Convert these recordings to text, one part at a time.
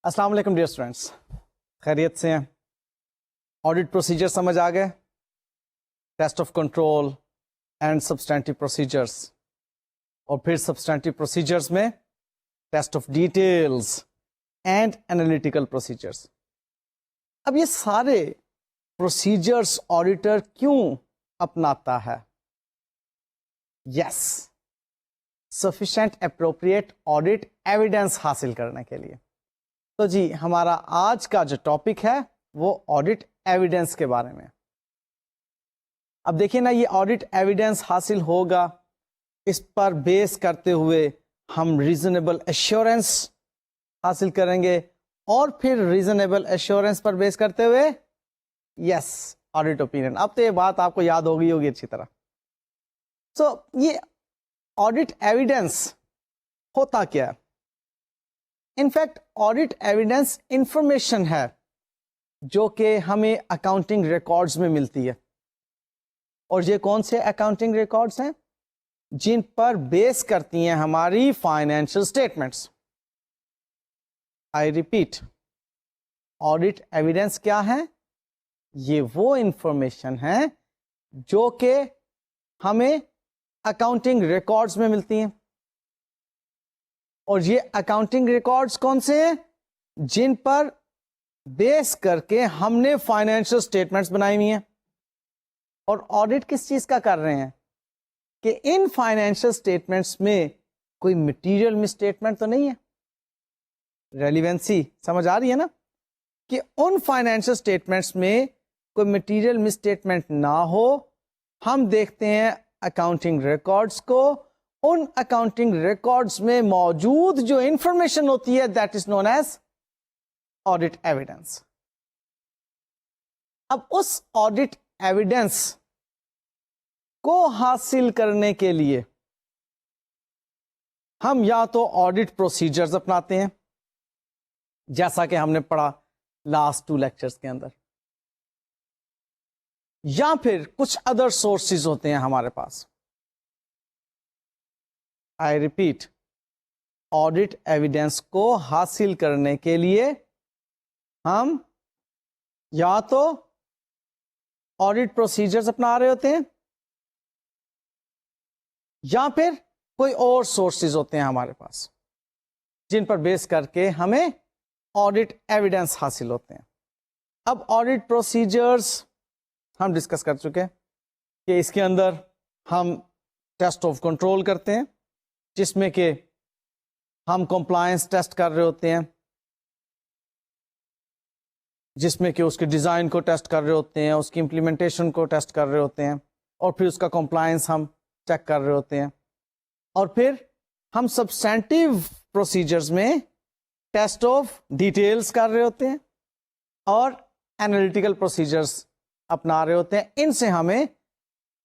السلام علیکم dear students, خیریت سے ہیں؟ آڈٹ پروسیجر سمجھ آ گئے؟ Test of control and substantive procedures, اور پھر سبسٹینٹیو پروسیجرس میں test of details and analytical procedures. اب یہ سارے پروسیجرس آڈیٹر کیوں اپناتا ہے؟ یس، سفیشینٹ اپروپریٹ آڈٹ ایویڈینس حاصل کرنے کے لیے. تو جی ہمارا آج کا جو ٹاپک ہے وہ آڈٹ ایویڈینس کے بارے میں. اب دیکھیں نا، یہ آڈٹ ایویڈینس حاصل ہوگا، اس پر بیس کرتے ہوئے ہم ریزنیبل ایشورنس حاصل کریں گے، اور پھر ریزنیبل ایشورنس پر بیس کرتے ہوئے یس آڈٹ اوپینین. اب تو یہ بات آپ کو یاد ہوگی اچھی طرح. سو یہ آڈٹ ایویڈینس ہوتا کیا ہے؟ انفیکٹ آڈٹ ایویڈینس انفارمیشن ہے جو کہ ہمیں اکاؤنٹنگ ریکارڈز میں ملتی ہے. اور یہ کون سے اکاؤنٹنگ ریکارڈز ہیں؟ جن پر بیس کرتی ہیں ہماری financial statements. I repeat, audit evidence کیا ہے؟ یہ وہ انفارمیشن ہے جو کہ ہمیں اکاؤنٹنگ ریکارڈز میں ملتی ہیں. اور یہ اکاؤنٹنگ ریکارڈز کون سے ہیں؟ جن پر بیس کر کے ہم نے فائنینشل اسٹیٹمنٹس بنائی ہوئی ہیں. اور آڈٹ کس چیز کا کر رہے ہیں؟ کہ ان فائنینشل اسٹیٹمنٹس میں کوئی مٹیریل مس اسٹیٹمنٹ تو نہیں ہے. ریلیونسی سمجھ آ رہی ہے نا؟ کہ ان فائنینشل اسٹیٹمنٹس میں کوئی مٹیریل مس اسٹیٹمنٹ نہ ہو. ہم دیکھتے ہیں اکاؤنٹنگ ریکارڈز کو، ان اکاؤنٹنگ ریکارڈز میں موجود جو انفارمیشن ہوتی ہے that is known as audit evidence. اب اس آڈٹ ایویڈینس کو حاصل کرنے کے لیے ہم یا تو آڈٹ پروسیجرز اپناتے ہیں، جیسا کہ ہم نے پڑھا لاسٹ 2 لیکچرز کے اندر، یا پھر کچھ ادر سورسز ہوتے ہیں ہمارے پاس. آئی ریپیٹ، آڈٹ ایویڈینس کو حاصل کرنے کے لیے ہم یا تو آڈٹ پروسیجرز اپنا رہے ہوتے ہیں، یا پھر کوئی اور سورسز ہوتے ہیں ہمارے پاس جن پر بیس کر کے ہمیں آڈٹ ایویڈینس حاصل ہوتے ہیں. اب آڈٹ پروسیجرز ہم ڈسکس کر چکے کہ اس کے اندر ہم ٹیسٹ آف کنٹرول کرتے ہیں، جس میں کہ ہم کمپلائنس ٹیسٹ کر رہے ہوتے ہیں، جس میں کہ اس کے ڈیزائن کو ٹیسٹ کر رہے ہوتے ہیں، اس کی امپلیمنٹیشن کو ٹیسٹ کر رہے ہوتے ہیں، اور پھر اس کا کمپلائنس ہم چیک کر رہے ہوتے ہیں. اور پھر ہم سبسٹینٹیو پروسیجرز میں ٹیسٹ آف ڈیٹیلز کر رہے ہوتے ہیں اور انالیٹیکل پروسیجرز اپنا رہے ہوتے ہیں. ان سے ہمیں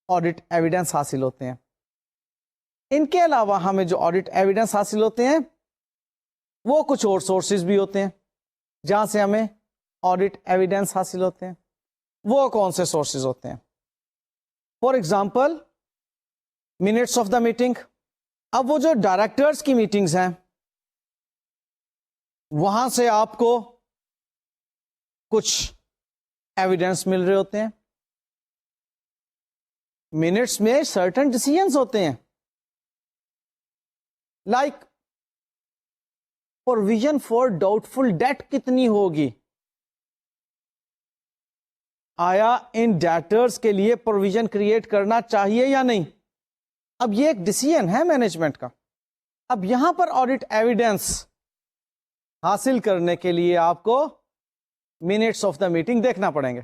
آڈٹ ایویڈینس حاصل ہوتے ہیں. ان کے علاوہ ہمیں جو آڈٹ ایویڈینس حاصل ہوتے ہیں وہ کچھ اور سورسز بھی ہوتے ہیں جہاں سے ہمیں آڈٹ ایویڈینس حاصل ہوتے ہیں. وہ کون سے سورسز ہوتے ہیں؟ For example minutes of the meeting. اب وہ جو ڈائریکٹرز کی میٹنگز ہیں وہاں سے آپ کو کچھ ایویڈینس مل رہے ہوتے ہیں. منٹس میں سرٹن ڈیسیژنز ہوتے ہیں، like provision for doubtful debt کتنی ہوگی، آیا ان ڈیٹرز کے لیے پروویژن کریٹ کرنا چاہیے یا نہیں. اب یہ ایک ڈیسیژن ہے مینجمنٹ کا. اب یہاں پر آڈٹ ایویڈینس حاصل کرنے کے لیے آپ کو منٹس آف دا میٹنگ دیکھنا پڑیں گے،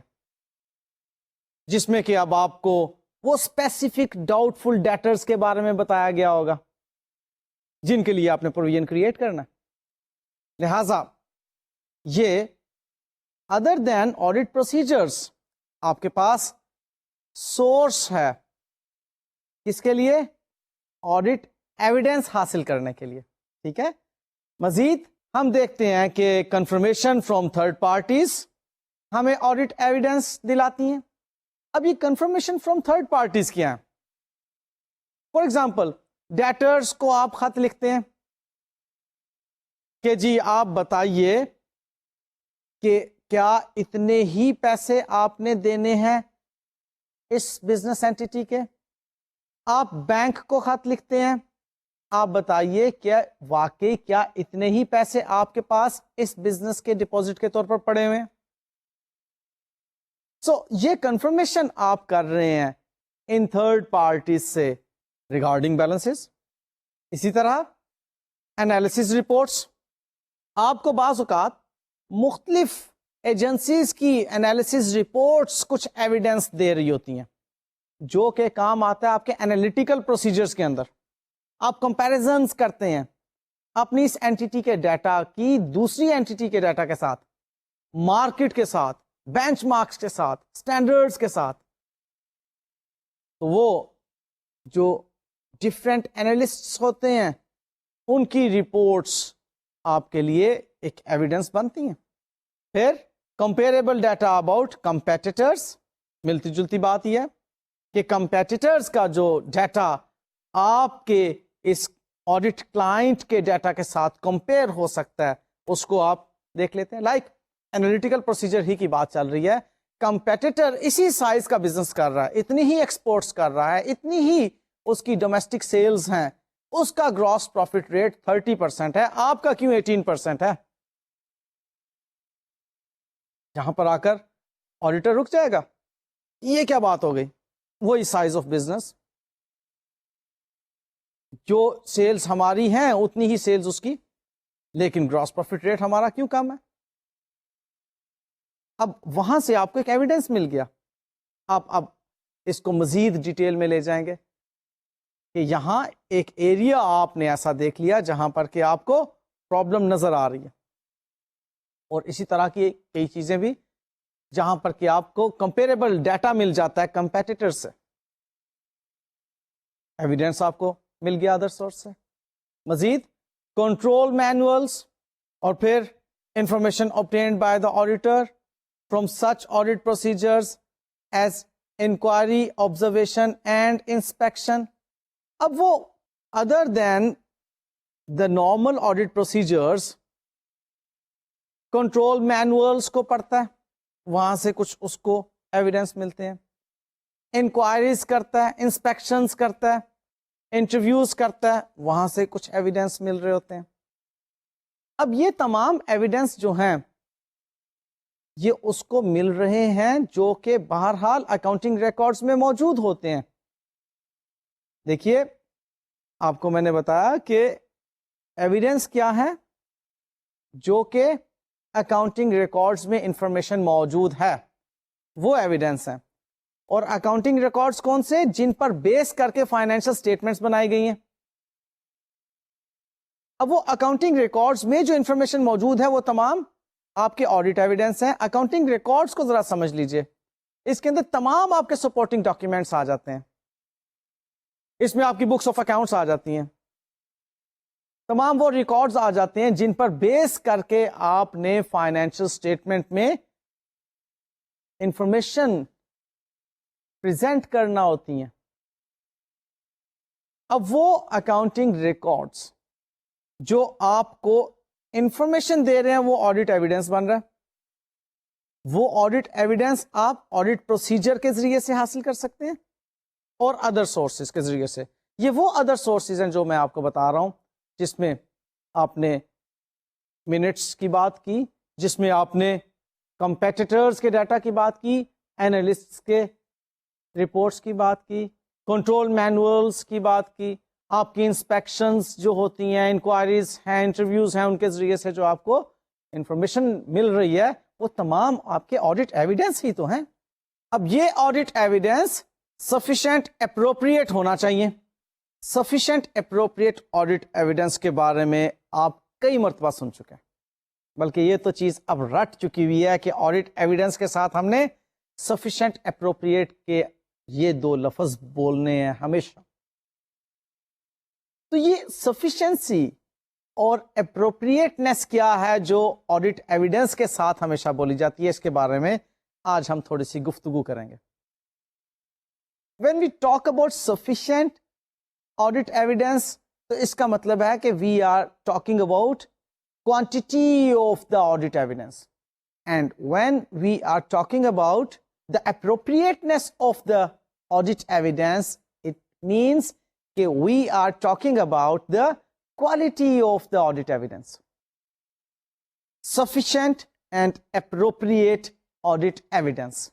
جس میں کہ اب آپ کو وہ اسپیسیفک ڈاؤٹ فل ڈیٹرز کے بارے میں بتایا گیا ہوگا جن کے لیے آپ نے پروویژن کریٹ کرنا. لہذا یہ ادر دین آڈٹ پروسیجرز آپ کے پاس سورس ہے کس کے لیے؟ آڈٹ ایویڈینس حاصل کرنے کے لیے. ٹھیک ہے. مزید ہم دیکھتے ہیں کہ کنفرمیشن فرام تھرڈ پارٹیز ہمیں آڈٹ ایویڈینس دلاتی ہیں. اب یہ کنفرمیشن فرام تھرڈ پارٹیز کیا ہیں؟ فار ایگزامپل ڈیٹرز کو آپ خط لکھتے ہیں کہ جی آپ بتائیے کہ کیا اتنے ہی پیسے آپ نے دینے ہیں اس بزنس اینٹی کے. آپ بینک کو خط لکھتے ہیں, آپ بتائیے کیا واقعی کیا اتنے ہی پیسے آپ کے پاس اس بزنس کے ڈپازٹ کے طور پر پڑے ہوئے ہیں. سو یہ کنفرمیشن آپ کر رہے ہیں ان تھرڈ پارٹیز سے ریگارڈنگ بیلنسز. اسی طرح انالیسس رپورٹس, آپ کو بعض اوقات مختلف ایجنسیز کی انالیسس رپورٹس کچھ ایویڈنس دے رہی ہوتی ہیں جو کہ کام آتا ہے آپ کے انالیٹیکل پروسیجرز کے اندر. آپ کمپیریزنز کرتے ہیں اپنی اس اینٹی کے ڈیٹا کی دوسری اینٹی کے ڈیٹا کے ساتھ, مارکیٹ کے ساتھ, بینچ مارکس کے ساتھ, اسٹینڈرڈز کے ساتھ. تو وہ جو ڈفرینٹ اینالسٹس ہوتے ہیں ان کی رپورٹس آپ کے لیے ایک ایویڈنس بنتی ہیں. پھر کمپیریبل ڈیٹا اباؤٹ کمپیٹیٹرز, ملتی جلتی بات یہ ہے کہ کمپیٹیٹرز کا جو ڈیٹا آپ کے اس آڈٹ کلائنٹ کے ڈیٹا کے ساتھ کمپیئر ہو سکتا ہے, اس کو آپ دیکھ لیتے ہیں. لائک انالیٹیکل پروسیجر ہی کی بات چل رہی ہے, کمپیٹیٹر اسی سائز کا بزنس کر رہا ہے, اتنی ہی ایکسپورٹس کر رہا ہے, اتنی ہی اس کی ڈومیسٹک سیلز ہیں, اس کا گراس پروفٹ ریٹ 30% ہے, آپ کا کیوں 18% ہے؟ جہاں پر آ کر آڈیٹر رک جائے گا, یہ کیا بات ہو گئی؟ وہی سائز آف بزنس, جو سیلز ہماری ہیں اتنی ہی سیلز اس کی, لیکن گراس پروفٹ ریٹ ہمارا کیوں کم ہے؟ اب وہاں سے آپ کو ایک ایویڈنس مل گیا. آپ اب اس کو مزید ڈیٹیل میں لے جائیں گے کہ یہاں ایک ایریا آپ نے ایسا دیکھ لیا جہاں پر کہ آپ کو پرابلم نظر آ رہی ہے, اور اسی طرح کی کئی چیزیں بھی جہاں پر کہ آپ کو کمپیریبل ڈیٹا مل جاتا ہے کمپیٹیٹر سے. ایویڈنس آپ کو مل گیا ادر سورس سے. مزید کنٹرول مینولز, اور پھر information obtained by the auditor from such audit procedures as inquiry, observation and inspection. اب وہ other than the normal audit procedures control manuals کو پڑھتا ہے, وہاں سے کچھ اس کو ایویڈنس ملتے ہیں. انکوائریز کرتا ہے, انسپیکشنز کرتا ہے, انٹرویوز کرتا ہے, وہاں سے کچھ ایویڈنس مل رہے ہوتے ہیں. اب یہ تمام ایویڈنس جو ہیں یہ اس کو مل رہے ہیں جو کہ بہرحال اکاؤنٹنگ ریکارڈز میں موجود ہوتے ہیں. دیکھیے آپ کو میں نے بتایا کہ ایویڈنس کیا ہے, جو کہ اکاؤنٹنگ ریکارڈز میں انفارمیشن موجود ہے وہ ایویڈنس ہے. اور اکاؤنٹنگ ریکارڈز کون سے؟ جن پر بیس کر کے فائنینشل سٹیٹمنٹس بنائی گئی ہیں. اب وہ اکاؤنٹنگ ریکارڈز میں جو انفارمیشن موجود ہے وہ تمام آپ کے آڈٹ ایویڈنس ہیں. اکاؤنٹنگ ریکارڈز کو ذرا سمجھ لیجئے, اس کے اندر تمام آپ کے سپورٹنگ ڈاکیومنٹس آ جاتے ہیں, اس میں آپ کی بکس آف اکاؤنٹس آ جاتی ہیں, تمام وہ ریکارڈز آ جاتے ہیں جن پر بیس کر کے آپ نے فائنینشل سٹیٹمنٹ میں انفارمیشن پریزنٹ کرنا ہوتی ہیں. اب وہ اکاؤنٹنگ ریکارڈز جو آپ کو انفارمیشن دے رہے ہیں وہ آڈٹ ایویڈنس بن رہا ہے. وہ آڈٹ ایویڈنس آپ آڈٹ پروسیجر کے ذریعے سے حاصل کر سکتے ہیں اور ادر سورسز کے ذریعے سے. یہ وہ ادر سورسز ہیں جو میں آپ کو بتا رہا ہوں, جس میں آپ نے منٹس کی بات کی, جس میں آپ نے کمپیٹیٹرز کے ڈیٹا کی بات کی, اینالسٹس کے رپورٹس کی بات کی, کنٹرول مینولز کی بات کی, آپ کی انسپیکشنز جو ہوتی ہیں, انکوائریز ہیں, انٹرویوز ہیں, ان کے ذریعے سے جو آپ کو انفارمیشن مل رہی ہے وہ تمام آپ کے آڈٹ ایویڈنس ہی تو ہیں. اب یہ آڈٹ ایویڈنس سفیشینٹ اپروپریٹ ہونا چاہیے. سفیشینٹ اپروپریٹ آڈٹ ایویڈنس کے بارے میں آپ کئی مرتبہ سن چکے ہیں, بلکہ یہ تو چیز اب رٹ چکی ہوئی ہے کہ آڈٹ ایویڈنس کے ساتھ ہم نے سفیشینٹ اپروپریٹ کے یہ دو لفظ بولنے ہیں ہمیشہ. تو یہ سفیشنسی اور اپروپریٹنس کیا ہے جو آڈٹ ایویڈنس کے ساتھ ہمیشہ بولی جاتی ہے, اس کے بارے میں آج ہم تھوڑی سی گفتگو کریں گے. When we talk about sufficient audit evidence, تو اس کا مطلب ہے کہ we are talking about quantity of the audit evidence. And when we are talking about the appropriateness of the audit evidence, it means that we are talking about the quality of the audit evidence. Sufficient and appropriate audit evidence.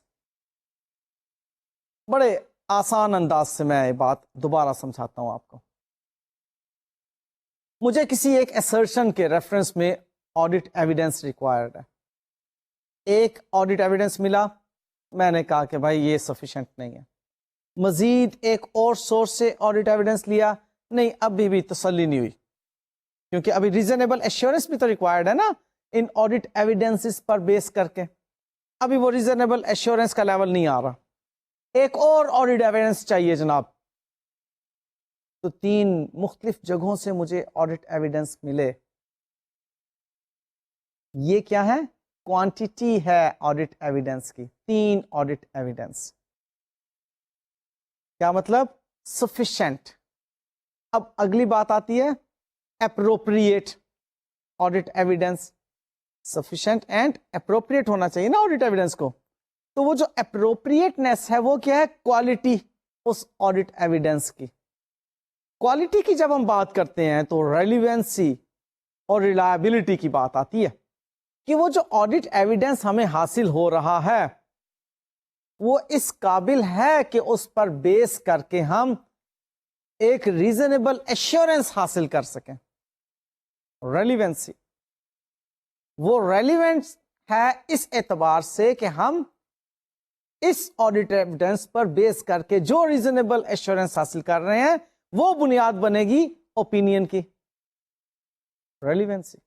بڑے آسان انداز سے میں یہ بات دوبارہ سمجھاتا ہوں آپ کو. مجھے کسی ایک assertion کے ریفرنس میں audit evidence required ہے. ایک audit evidence ملا, میں نے کہا کہ بھائی یہ sufficient نہیں ہے. مزید ایک اور سورس سے audit evidence لیا, نہیں ابھی بھی تسلی نہیں ہوئی, کیونکہ ابھی ریزنیبل ایشورنس بھی تو ریکوائرڈ ہے نا ان آڈٹ ایویڈنسز پر بیس کر کے. ابھی وہ ریزنیبل ایشورنس کا لیول نہیں آ رہا, ایک اور آڈٹ ایویڈنس چاہیے جناب. تو 3 مختلف جگہوں سے مجھے آڈٹ ایویڈنس ملے. یہ کیا ہے؟ کوانٹیٹی ہے آڈٹ ایویڈنس کی. 3 آڈٹ ایویڈنس. کیا مطلب؟ سفیشینٹ. اب اگلی بات آتی ہے appropriate audit evidence. Sufficient and appropriate ہونا چاہیے نا آڈٹ ایویڈنس کو. تو وہ جو اپروپریٹنیس ہے وہ کیا ہے؟ کوالٹی اس آڈٹ ایویڈنس کی. کوالٹی کی جب ہم بات کرتے ہیں تو ریلیونسی اور ریلائبلٹی کی بات آتی ہے کہ وہ جو آڈٹ ایویڈنس ہمیں حاصل ہو رہا ہے وہ اس قابل ہے کہ اس پر بیس کر کے ہم ایک ریزنیبل ایشورنس حاصل کر سکیں. ریلیونسی وہ ریلیونس ہے اس اعتبار سے کہ ہم اس آڈٹ ایویڈنس پر بیس کر کے جو ریزنیبل ایشورنس حاصل کر رہے ہیں وہ بنیاد بنے گی اوپینین کی. ریلیونسی.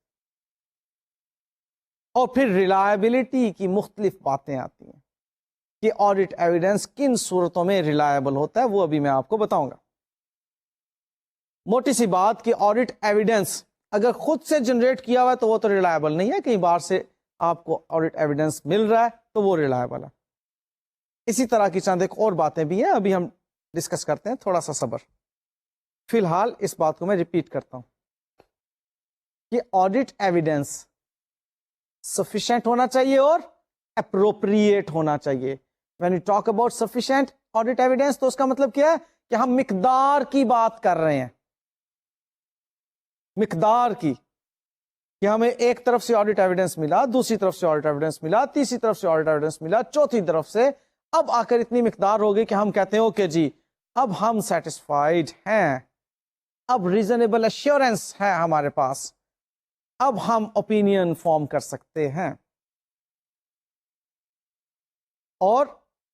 اور پھر ریلائبلٹی کی مختلف باتیں آتی ہیں کہ آڈٹ ایویڈنس کن صورتوں میں ریلائبل ہوتا ہے, وہ ابھی میں آپ کو بتاؤں گا. موٹی سی بات کہ آڈٹ ایویڈنس اگر خود سے جنریٹ کیا ہوا ہے تو وہ تو ریلائبل نہیں ہے, کہیں باہر سے آپ کو آڈٹ ایویڈنس مل رہا ہے تو وہ ریلائبل ہے. اسی طرح کی چند ایک اور باتیں بھی ہیں, ابھی ہم ڈسکس کرتے ہیں, تھوڑا سا صبر. فی الحال اس بات کو میں ریپیٹ کرتا ہوں کہ آڈٹ ایویڈنس سفیشینٹ ہونا چاہیے اور اپروپریٹ ہونا چاہیے. When you talk about sufficient audit evidence تو اس کا مطلب کیا ہے کہ ہم مقدار کی بات کر رہے ہیں. مقدار کی, کہ ہمیں ایک طرف سے آڈٹ ایویڈنس ملا, دوسری طرف سے آڈٹ ایویڈنس ملا, تیسری طرف سے آڈٹ ایویڈنس ملا, چوتھی طرف سے, اب آ کر اتنی مقدار ہو گئی کہ ہم کہتے ہیں اوکے جی اب ہم سیٹسفائیڈ ہیں, اب ریزنیبل ایشورنس ہے ہمارے پاس, اب ہم اوپینین فارم کر سکتے ہیں. اور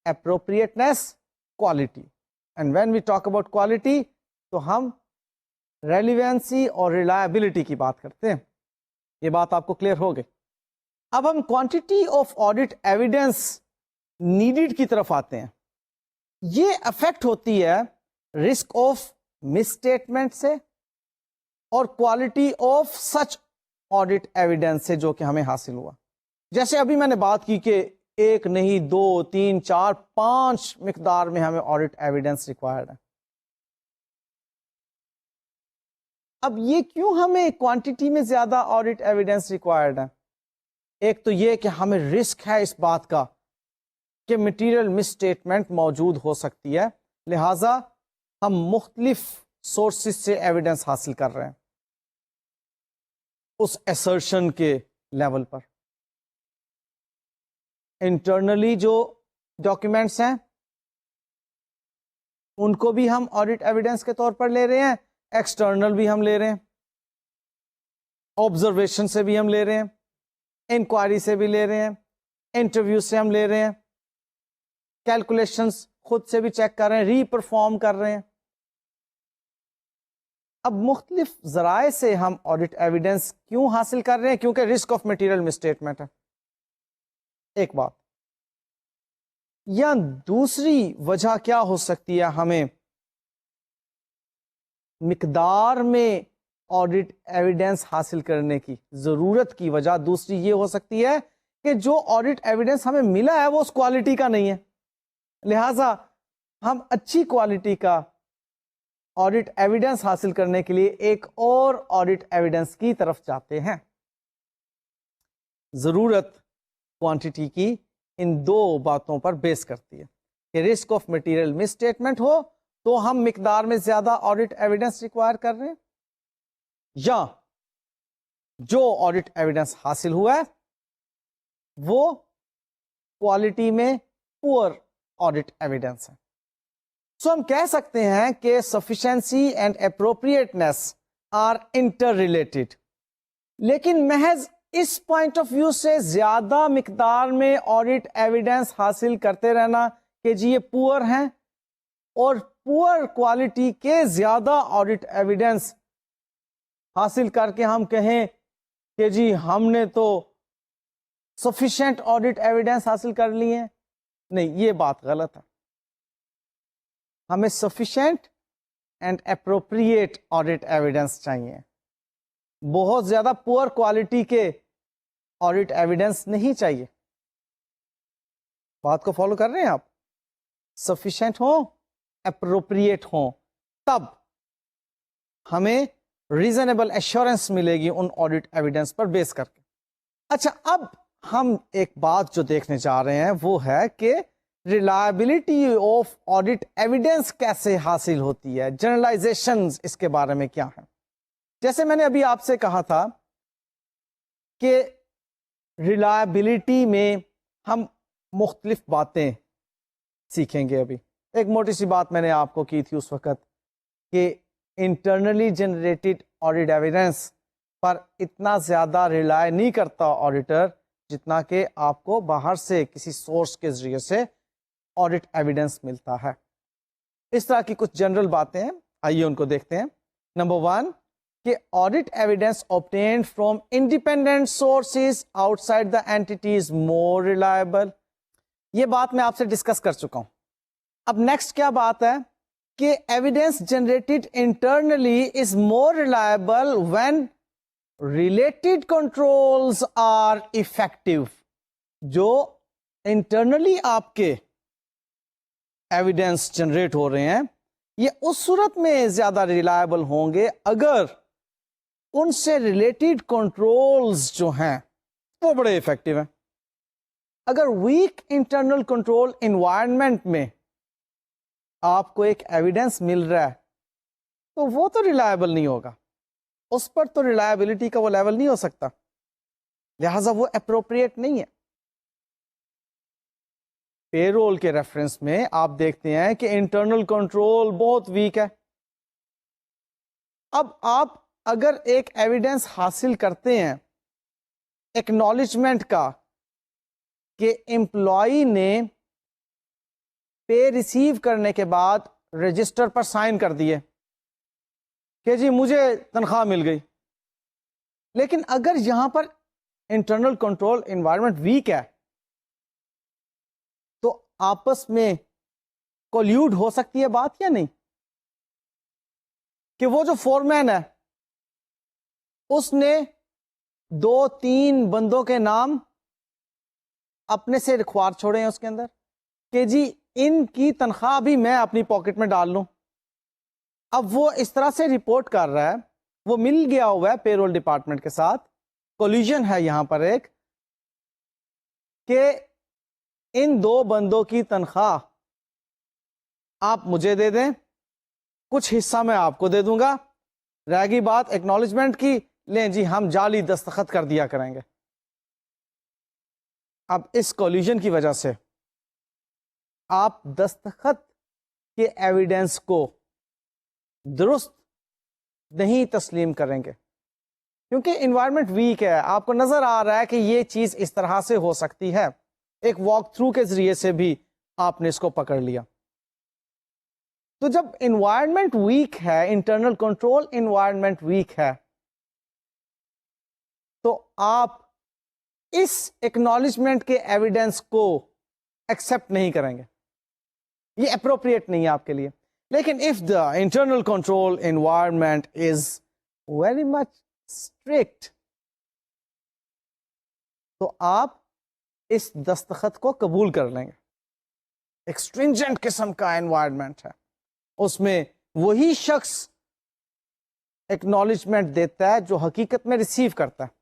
appropriateness, quality. And when we talk about quality تو ہم ریلیونسی اور ریلائبلٹی کی بات کرتے ہیں. یہ بات آپ کو کلیئر ہو گئی. اب ہم quantity of audit evidence needed کی طرف آتے ہیں. یہ افیکٹ ہوتی ہے رسک آف مس اسٹیٹمنٹ سے اور quality of such audit evidence سے جو کہ ہمیں حاصل ہوا. جیسے ابھی میں نے بات کی کہ 1 نہیں 2 3 4 5 مقدار میں ہمیں آڈٹ ایویڈنس ریکوائرڈ ہے. اب یہ کیوں ہمیں کوانٹٹی میں زیادہ آڈٹ ایویڈنس ریکوائرڈ ہے؟ ایک تو یہ کہ ہمیں رسک ہے اس بات کا کہ مٹیریل مس اسٹیٹمنٹ موجود ہو سکتی ہے, لہذا ہم مختلف سورسز سے ایویڈنس حاصل کر رہے ہیں اس ایسرشن کے لیول پر. انٹرنلی جو ڈاکیومنٹس ہیں ان کو بھی ہم آڈٹ ایویڈنس کے طور پر لے رہے ہیں, ایکسٹرنل بھی ہم لے رہے ہیں, آبزرویشن سے بھی ہم لے رہے ہیں, انکوائری سے بھی لے رہے ہیں, انٹرویو سے ہم لے رہے ہیں, کیلکولیشنز خود سے بھی چیک کر رہے ہیں, ری پرفارم کر رہے ہیں. اب مختلف ذرائع سے ہم آڈٹ ایویڈنس کیوں حاصل کر رہے ہیں؟ کیونکہ risk of material miss statement ہے ایک بات, یا دوسری وجہ کیا ہو سکتی ہے ہمیں مقدار میں آڈٹ ایویڈنس حاصل کرنے کی ضرورت کی وجہ دوسری یہ ہو سکتی ہے کہ جو آڈٹ ایویڈنس ہمیں ملا ہے وہ اس کوالٹی کا نہیں ہے, لہذا ہم اچھی کوالٹی کا آڈٹ ایویڈنس حاصل کرنے کے لیے ایک اور آڈٹ ایویڈنس کی طرف جاتے ہیں. ضرورت کوانٹٹی کی ان دو باتوں پر بیس کرتی ہے کہ risk of material misstatement ہو تو ہم مقدار میں زیادہ آڈٹ ایویڈنس ریکوائر کر رہے ہیں، یا جو آڈٹ ایویڈنس حاصل ہوا ہے وہ کوالٹی میں پور آڈٹ ایویڈنس ہے. سو ہم کہہ سکتے ہیں کہ sufficiency and appropriateness are interrelated, لیکن محض اس پوائنٹ آف ویو سے زیادہ مقدار میں آڈٹ ایویڈنس حاصل کرتے رہنا کہ جی یہ پور ہیں، اور پور کوالٹی کے زیادہ آڈٹ ایویڈنس حاصل کر کے ہم کہیں کہ جی ہم نے تو سفیشینٹ آڈٹ ایویڈنس حاصل کر لی ہیں، نہیں، یہ بات غلط ہے. ہمیں sufficient and appropriate audit evidence چاہیے، بہت زیادہ پور کوالٹی کے آڈٹ ایویڈنس نہیں چاہیے. بات کو فالو کر رہے ہیں آپ؟ سفیشینٹ ہوں، اپروپریٹ ہوں، تب ہمیں ریزنیبل ایشورنس ملے گی ان آڈٹ ایویڈنس پر بیس کر کے. اچھا، اب ہم ایک بات جو دیکھنے جا رہے ہیں وہ ہے کہ ریلائبلٹی آف آڈٹ ایویڈنس کیسے حاصل ہوتی ہے، جنرلائزیشنز اس کے بارے میں کیا ہیں. جیسے میں نے ابھی آپ سے کہا تھا کہ ریلائبلٹی میں ہم مختلف باتیں سیکھیں گے. ابھی ایک موٹی سی بات میں نے آپ کو کی تھی اس وقت کہ انٹرنلی جنریٹڈ آڈٹ ایویڈنس پر اتنا زیادہ ریلائی نہیں کرتا آڈیٹر جتنا کہ آپ کو باہر سے کسی سورس کے ذریعے سے آڈٹ ایویڈنس ملتا ہے. اس طرح کی کچھ جنرل باتیں ہیں، آئیے ان کو دیکھتے ہیں. نمبر 1 کہ audit evidence obtained from independent sources outside the entity is more reliable. یہ بات میں آپ سے ڈسکس کر چکا ہوں. اب نیکسٹ کیا بات ہے کہ evidence generated internally is more reliable when related controls are effective. جو انٹرنلی آپ کے ایویڈنس جنریٹ ہو رہے ہیں یہ اس صورت میں زیادہ ریلائبل ہوں گے اگر ان سے ریلیٹڈ کنٹرولز جو ہیں وہ بڑے افیکٹو ہیں. اگر ویک انٹرنل کنٹرول انوائرمنٹ میں آپ کو ایک ایویڈنس مل رہا ہے تو وہ تو ریلائبل نہیں ہوگا، اس پر تو ریلائبلٹی کا وہ لیول نہیں ہو سکتا، لہذا وہ اپروپریٹ نہیں ہے. پے رول کے ریفرنس میں آپ دیکھتے ہیں کہ انٹرنل کنٹرول بہت ویک ہے. اب آپ اگر ایک ایویڈنس حاصل کرتے ہیں ایکنالجمنٹ کا کہ امپلائی نے پے ریسیو کرنے کے بعد رجسٹر پر سائن کر دیے کہ جی مجھے تنخواہ مل گئی، لیکن اگر یہاں پر انٹرنل کنٹرول انوائرمنٹ ویک ہے تو آپس میں کولیوڈ ہو سکتی ہے بات یا نہیں؟ کہ وہ جو فورمین ہے اس نے 2-3 بندوں کے نام اپنے سے رکھوار چھوڑے ہیں اس کے اندر کہ جی ان کی تنخواہ بھی میں اپنی پاکٹ میں ڈال لوں. اب وہ اس طرح سے رپورٹ کر رہا ہے، وہ مل گیا ہوا ہے پے رول ڈپارٹمنٹ کے ساتھ، کولیجن ہے یہاں پر ایک کہ ان 2 بندوں کی تنخواہ آپ مجھے دے دیں، کچھ حصہ میں آپ کو دے دوں گا، رہ گئی بات ایکنالجمنٹ کی، لیں جی ہم جعلی دستخط کر دیا کریں گے. اب اس کولیجن کی وجہ سے آپ دستخط کے ایویڈنس کو درست نہیں تسلیم کریں گے کیونکہ انوائرمنٹ ویک ہے. آپ کو نظر آ رہا ہے کہ یہ چیز اس طرح سے ہو سکتی ہے، ایک واک تھرو کے ذریعے سے بھی آپ نے اس کو پکڑ لیا. تو جب انوائرمنٹ ویک ہے، انٹرنل کنٹرول انوائرمنٹ ویک ہے، تو آپ اس ایکنالجمنٹ کے ایویڈنس کو ایکسپٹ نہیں کریں گے، یہ اپروپریٹ نہیں ہے آپ کے لیے. لیکن if the internal control environment is very much strict تو آپ اس دستخط کو قبول کر لیں گے. ایک stringent قسم کا انوائرمنٹ ہے، اس میں وہی شخص ایکنالجمنٹ دیتا ہے جو حقیقت میں ریسیو کرتا ہے.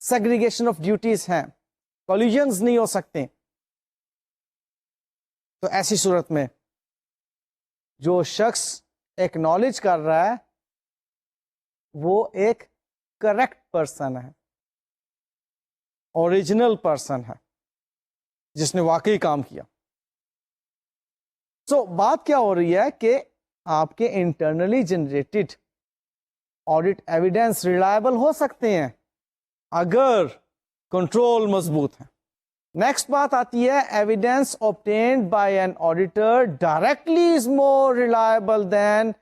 سیگریگیشن آف ڈیوٹیز ہیں، کولیجنز نہیں ہو سکتے. تو ایسی صورت میں جو شخص ایکنالج کر رہا ہے وہ ایک کریکٹ پرسن ہے, اوریجنل پرسن ہے, جس نے واقعی کام کیا. سو بات کیا ہو رہی ہے کہ آپ کے internally generated audit evidence reliable ہو سکتے ہیں اگر کنٹرول مضبوط ہے. نیکسٹ بات آتی ہے evidence obtained by an auditor directly is more reliable than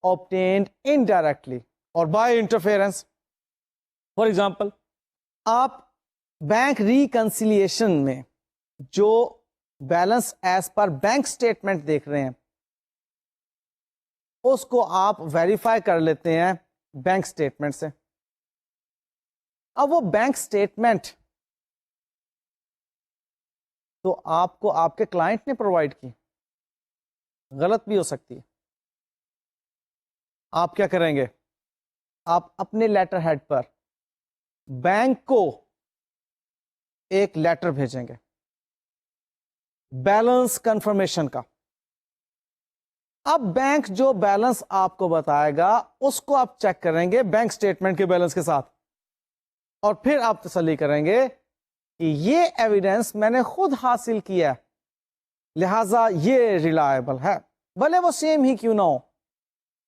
obtained indirectly or by interference. For example, آپ بینک ریکنسیلیشن میں جو balance as per bank statement دیکھ رہے ہیں اس کو آپ ویریفائی کر لیتے ہیں بینک اسٹیٹمنٹ سے. اب وہ بینک اسٹیٹمنٹ تو آپ کو آپ کے کلائنٹ نے پرووائڈ کی, غلط بھی ہو سکتی ہے. آپ کیا کریں گے؟ آپ اپنے لیٹر ہیڈ پر بینک کو ایک لیٹر بھیجیں گے بیلنس کنفرمیشن کا. اب بینک جو بیلنس آپ کو بتائے گا اس کو آپ چیک کریں گے بینک اسٹیٹمنٹ کے بیلنس کے ساتھ, اور پھر آپ تسلی کریں گے کہ یہ ایویڈنس میں نے خود حاصل کیا لہذا یہ ریلائبل ہے, بھلے وہ سیم ہی کیوں نہ ہو.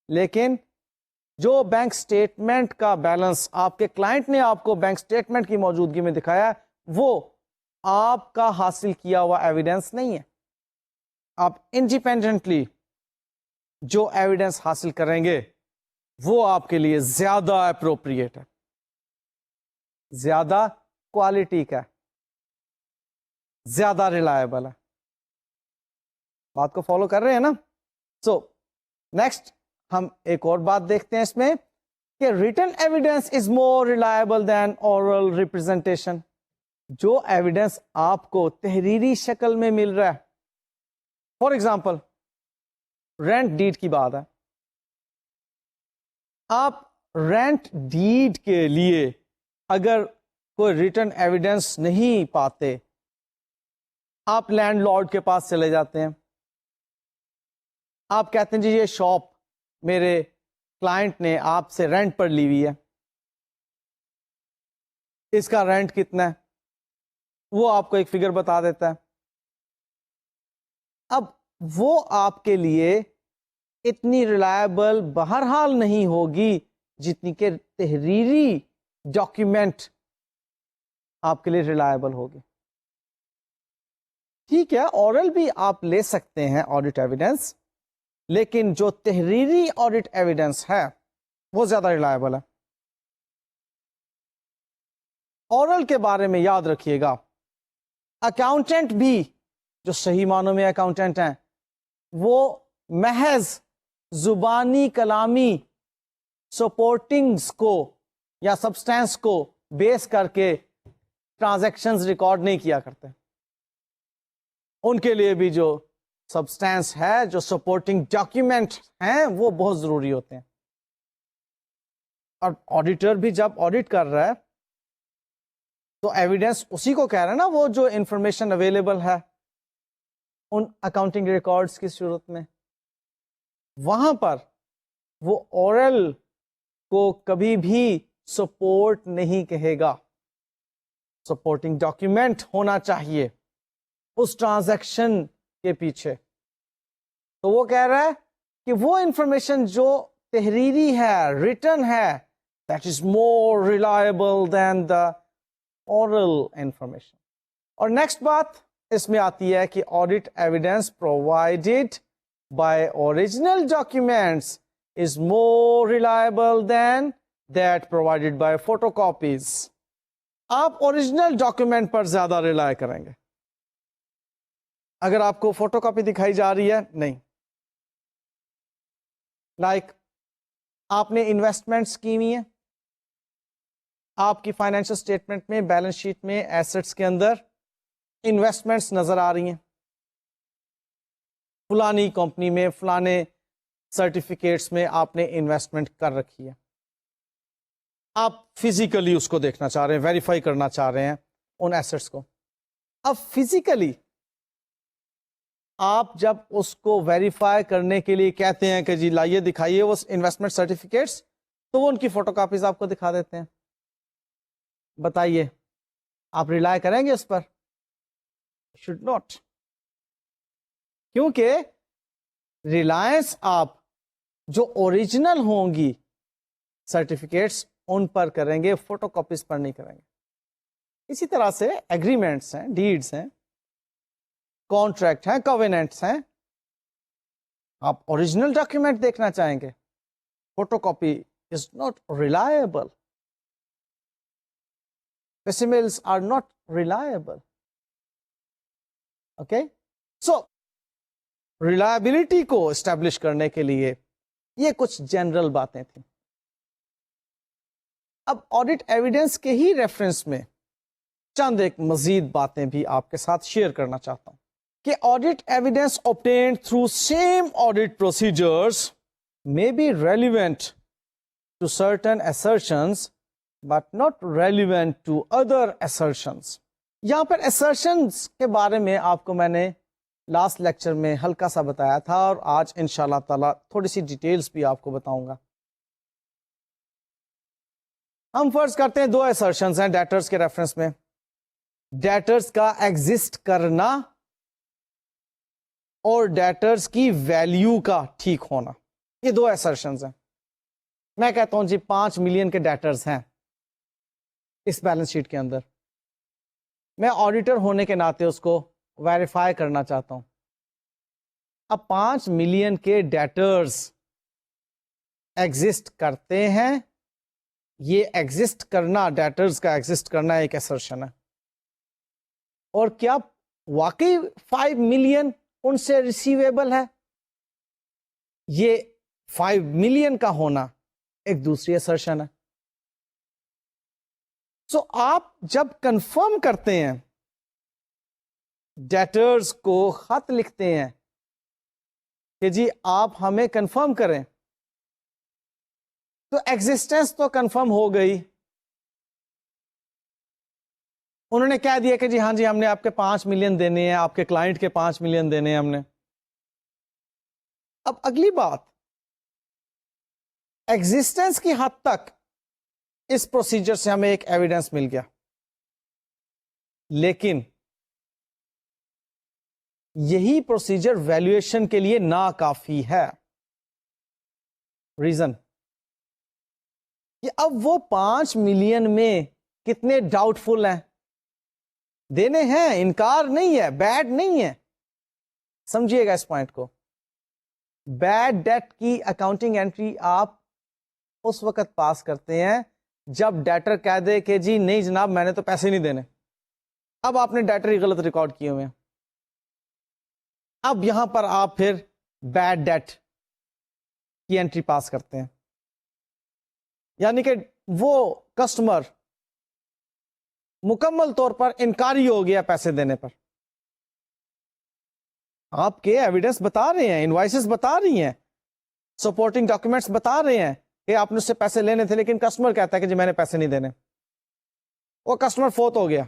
لیکن جو بینک اسٹیٹمنٹ کا بیلنس آپ کے کلائنٹ نے آپ کو بینک اسٹیٹمنٹ کی موجودگی میں دکھایا وہ آپ کا حاصل کیا ہوا ایویڈنس نہیں ہے. آپ انڈیپینڈنٹلی جو ایویڈنس حاصل کریں گے وہ آپ کے لیے زیادہ اپروپریٹ ہے, زیادہ کوالٹی کا, زیادہ ریلائبل ہے. بات کو فالو کر رہے ہیں نا؟ سو نیکسٹ ہم ایک اور بات دیکھتے ہیں اس میں کہ written evidence is more reliable than oral representation. جو ایویڈنس آپ کو تحریری شکل میں مل رہا ہے, فار ایگزامپل رینٹ ڈیڈ کی بات ہے, آپ رینٹ ڈیڈ کے لیے اگر کوئی ریٹن ایویڈنس نہیں پاتے, آپ لینڈ لارڈ کے پاس چلے جاتے ہیں, آپ کہتے ہیں جی یہ شاپ میرے کلائنٹ نے آپ سے رینٹ پر لی ہوئی ہے, اس کا رینٹ کتنا ہے, وہ آپ کو ایک فگر بتا دیتا ہے. اب وہ آپ کے لیے اتنی ریلائبل بہرحال نہیں ہوگی جتنی کہ تحریری ڈاکیومنٹ آپ کے لیے ریلائبل ہوگی. ٹھیک ہے, اورل بھی آپ لے سکتے ہیں آڈٹ ایویڈنس, لیکن جو تحریری آڈٹ ایویڈنس ہے وہ زیادہ ریلائبل ہے. اورل کے بارے میں یاد رکھیے گا, اکاؤنٹنٹ بھی جو صحیح معنوں میں اکاؤنٹنٹ ہیں وہ محض زبانی کلامی سپورٹنگز کو یا سبسٹینس کو بیس کر کے ٹرانزیکشنز ریکارڈ نہیں کیا کرتے. ان کے لیے بھی جو سبسٹینس ہے, جو سپورٹنگ ڈاکیومنٹ ہیں وہ بہت ضروری ہوتے ہیں. اور آڈیٹر بھی جب آڈٹ کر رہا ہے تو ایویڈنس اسی کو کہہ رہا ہے نا, وہ جو انفارمیشن اویلیبل ہے ان اکاؤنٹنگ ریکارڈز کی صورت میں, وہاں پر وہ اورل کو کبھی بھی سپورٹ نہیں کہے گا. سپورٹنگ ڈاکیومنٹ ہونا چاہیے اس ٹرانزیکشن کے پیچھے. تو وہ کہہ رہا ہے کہ وہ انفارمیشن جو تحریری ہے, ریٹن ہے, that is more reliable than the oral information. اور نیکسٹ بات اس میں آتی ہے کہ audit evidence provided by original documents is more reliable than that provided by photocopies. آپ اوریجنل ڈاکیومنٹ پر زیادہ ریلائی کریں گے. اگر آپ کو فوٹو کاپی دکھائی جا رہی ہے, نہیں. لائک آپ نے انویسٹمنٹس کی ہوئی ہیں, آپ کی فائنینشل اسٹیٹمنٹ میں, بیلنس شیٹ میں, ایسٹس کے اندر انویسٹمنٹس نظر آ رہی ہیں, فلانی کمپنی میں فلانے سرٹیفکیٹس میں آپ نے انویسٹمنٹ کر رکھی ہے. آپ فزیکلی اس کو دیکھنا چاہ رہے ہیں, ویریفائی کرنا چاہ رہے ہیں ان ایسٹس کو. اب فزیکلی آپ جب اس کو ویریفائی کرنے کے لیے کہتے ہیں کہ جی لائیے دکھائیے وہ انویسٹمنٹ سرٹیفکیٹس، تو وہ ان کی فوٹو کاپیز آپ کو دکھا دیتے ہیں. بتائیے آپ ریلائی کریں گے اس پر؟ Should not. کیونکہ ریلائنس آپ جو اوریجنل ہوں گی سرٹیفکیٹس ان پر کریں گے، فوٹو کاپیز پر نہیں کریں گے. اسی طرح سے ایگریمنٹس ہیں، ڈیڈس ہیں، کانٹریکٹ ہیں، کویننٹس ہیں، آپ اوریجنل ڈاکیومنٹ دیکھنا چاہیں گے. Photo copy is not reliable. Facsimils are not reliable. Okay? So, reliability کو establish کرنے کے لیے یہ کچھ جنرل باتیں تھیں. اب آڈٹ ایویڈنس کے ہی ریفرنس میں چند ایک مزید باتیں بھی آپ کے ساتھ شیئر کرنا چاہتا ہوں کہ audit evidence obtained through same audit procedures may be relevant to certain assertions but not relevant to other assertions. یہاں پر assertions کے بارے میں آپ کو میں نے لاسٹ لیکچر میں ہلکا سا بتایا تھا، اور آج انشاءاللہ تعالی تھوڑی سی ڈیٹیلز بھی آپ کو بتاؤں گا. ہم فرض کرتے ہیں 2 assertions ہیں ڈیٹرز کے ریفرنس میں. ڈیٹرز کا ایگزسٹ کرنا اور ڈیٹرز کی ویلیو کا ٹھیک ہونا، یہ 2 assertions ہیں. میں کہتا ہوں جی 5 ملین کے ڈیٹرز ہیں اس بیلنس شیٹ کے اندر. میں آڈیٹر ہونے کے ناطے اس کو ویریفائی کرنا چاہتا ہوں. اب 5 ملین کے ڈیٹرز ایگزسٹ کرتے ہیں. یہ ایگزسٹ کرنا، ڈیٹرز کا ایگزسٹ کرنا ایک assertion ہے. اور کیا واقعی 5 ملین ان سے ریسیویبل ہے؟ یہ 5 ملین کا ہونا ایک دوسری assertion ہے. سو آپ جب کنفرم کرتے ہیں، ڈیٹرز کو خط لکھتے ہیں کہ جی آپ ہمیں کنفرم کریں، تو ایگزسٹنس تو کنفرم ہو گئی. انہوں نے کہہ دیا کہ جی ہاں جی ہم نے آپ کے 5 ملین دینے ہیں، آپ کے کلائنٹ کے 5 ملین دینے ہیں ہم نے. اب اگلی بات، ایگزسٹنس کی حد تک اس پروسیجر سے ہمیں ایک ایویڈنس مل گیا، لیکن یہی پروسیجر ویلیویشن کے لیے ناکافی ہے. ریزن کہ اب وہ 5 ملین میں کتنے ڈاؤٹ فل ہیں، دینے ہیں، انکار نہیں ہے، بیڈ نہیں ہے. سمجھیے گا اس پوائنٹ کو. بیڈ ڈیٹ کی اکاؤنٹنگ انٹری آپ اس وقت پاس کرتے ہیں جب ڈیٹر کہہ دے کہ جی نہیں جناب میں نے تو پیسے نہیں دینے. اب آپ نے ڈیٹر ہی غلط ریکارڈ کیے ہوئے ہیں. اب یہاں پر آپ پھر بیڈ ڈیٹ کی انٹری پاس کرتے ہیں، یعنی کہ وہ کسٹمر مکمل طور پر انکاری ہو گیا پیسے دینے پر. آپ کے ایویڈنس بتا رہے ہیں، انوائسز بتا رہی ہیں، سپورٹنگ ڈاکومنٹس بتا رہے ہیں کہ آپ نے اس سے پیسے لینے تھے، لیکن کسٹمر کہتا ہے کہ جی میں نے پیسے نہیں دینے. وہ کسٹمر فوت ہو گیا،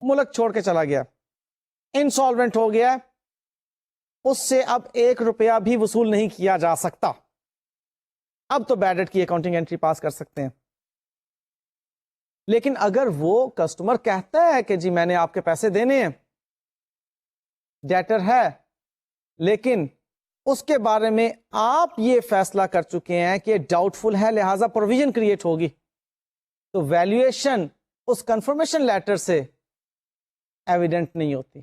ملک چھوڑ کے چلا گیا، انسالوینٹ ہو گیا، اس سے اب 1 روپیہ بھی وصول نہیں کیا جا سکتا. اب تو بیڈ ڈیٹ کی اکاؤنٹنگ انٹری پاس کر سکتے ہیں. لیکن اگر وہ کسٹمر کہتا ہے کہ جی میں نے آپ کے پیسے دینے ہیں، ڈیٹر ہے، لیکن اس کے بارے میں آپ یہ فیصلہ کر چکے ہیں کہ ڈاؤٹ فل ہے، لہذا پروویژن کریٹ ہوگی، تو ویلیویشن اس کنفرمیشن لیٹر سے ایویڈنٹ نہیں ہوتی.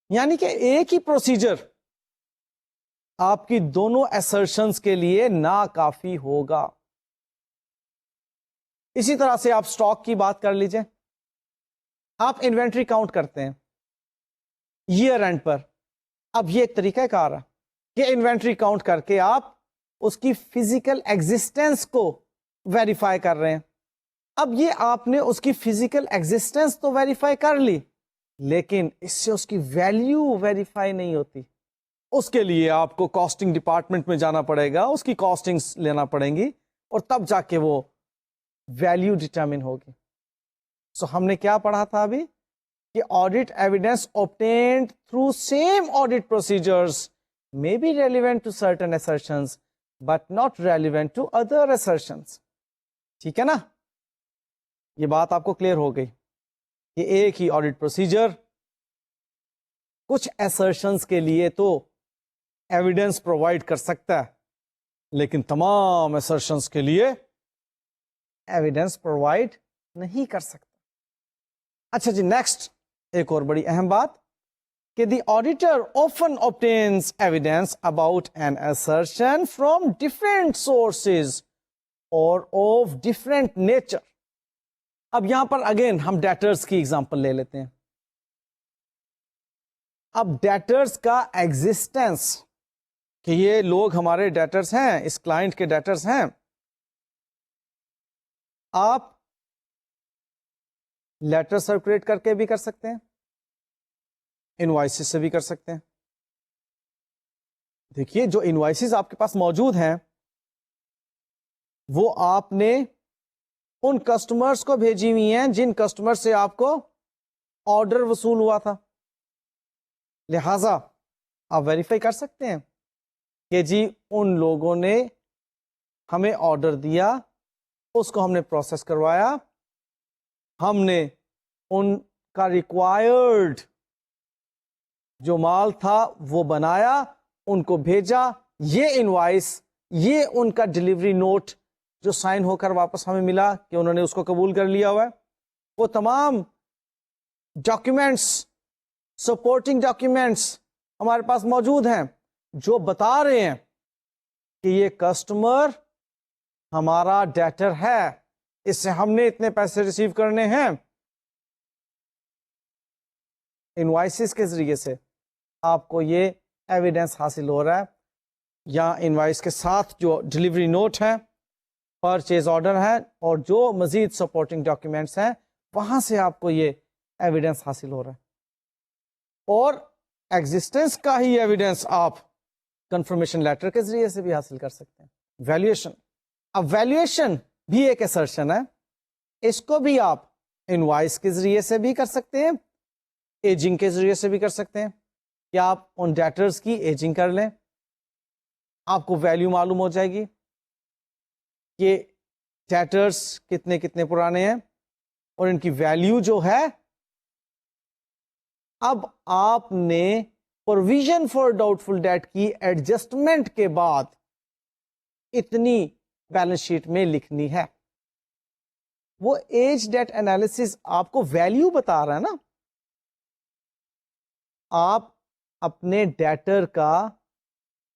یعنی کہ ایک ہی پروسیجر آپ کی دونوں assertions کے لیے ناکافی ہوگا. اسی طرح سے آپ سٹاک کی بات کر لیجئے. آپ انوینٹری کاؤنٹ کرتے ہیں ایئر اینڈ پر. اب یہ ایک طریقہ کار ہے کہ انوینٹری کاؤنٹ کر کے آپ اس کی فزیکل ایگزسٹنس کو ویریفائی کر رہے ہیں. اب یہ آپ نے اس کی فزیکل ایگزسٹنس تو ویریفائی کر لی، لیکن اس سے اس کی ویلیو ویریفائی نہیں ہوتی. اس کے لیے آپ کو کاسٹنگ ڈپارٹمنٹ میں جانا پڑے گا، اس کی کاسٹنگز لینا پڑیں گی، اور تب جا کے وہ ویلیو ڈٹرمن ہوگی. سو ہم نے کیا پڑھا تھا ابھی کہ audit evidence obtained through same audit procedures may be relevant to certain assertions but not relevant to other assertions. ٹھیک ہے نا, یہ بات آپ کو کلیئر ہو گئی کہ ایک ہی آڈٹ پروسیجر کچھ assertions کے لیے تو ایویڈینس پرووائڈ کر سکتا ہے لیکن تمام assertions کے لیے ایویڈینس پرووائڈ نہیں کر سکتا. اچھا جی, نیکسٹ ایک اور بڑی اہم بات کہ دی auditor often obtains evidence about an assertion from different sources or of different nature. اب یہاں پر اگین ہم ڈیٹرز کی ایگزامپل لے لیتے ہیں. اب ڈیٹرز کا ایگزسٹنس کہ یہ لوگ ہمارے ڈیٹرز ہیں, اس کلائنٹ کے ڈیٹرز ہیں, آپ لیٹر سرکولیٹ کر کے بھی کر سکتے ہیں, انوائسز سے بھی کر سکتے ہیں. دیکھیے جو انوائسز آپ کے پاس موجود ہیں وہ آپ نے ان کسٹمرز کو بھیجی ہوئی ہیں جن کسٹمر سے آپ کو آرڈر وصول ہوا تھا, لہذا آپ ویریفائی کر سکتے ہیں کہ جی ان لوگوں نے ہمیں آرڈر دیا, اس کو ہم نے پروسیس کروایا, ہم نے ان کا ریکوائرڈ جو مال تھا وہ بنایا, ان کو بھیجا, یہ انوائس, یہ ان کا ڈلیوری نوٹ جو سائن ہو کر واپس ہمیں ملا کہ انہوں نے اس کو قبول کر لیا ہوا ہے, وہ تمام ڈاکیومینٹس, سپورٹنگ ڈاکیومینٹس ہمارے پاس موجود ہیں جو بتا رہے ہیں کہ یہ کسٹمر ہمارا ڈیٹر ہے, اس سے ہم نے اتنے پیسے ریسیو کرنے ہیں. انوائسز کے ذریعے سے آپ کو یہ ایویڈنس حاصل ہو رہا ہے, یا انوائس کے ساتھ جو ڈلیوری نوٹ ہے, پرچیز آرڈر ہے, اور جو مزید سپورٹنگ ڈاکیومنٹس ہیں وہاں سے آپ کو یہ ایویڈنس حاصل ہو رہا ہے. اور ایگزسٹنس کا ہی ایویڈنس آپ کنفرمیشن لیٹر کے ذریعے سے بھی حاصل کر سکتے ہیں. ویلیویشن, اب ویلیویشن بھی ایک assertion ہے, اس کو بھی آپ انوائس کے ذریعے سے بھی کر سکتے ہیں, ایجنگ کے ذریعے سے بھی کر سکتے ہیں کہ آپ ان ڈیٹرز کی ایجنگ کر لیں, آپ کو ویلیو معلوم ہو جائے گی کہ ڈیٹرز کتنے کتنے پرانے ہیں اور ان کی ویلیو جو ہے. اب آپ نے provision for doubtful debt کی ایڈجسٹمنٹ کے بعد اتنی بیلنس شیٹ میں لکھنی ہے. وہ ایج ڈیٹ انالیسس آپ کو ویلیو بتا رہا ہے نا, آپ اپنے ڈیٹر کا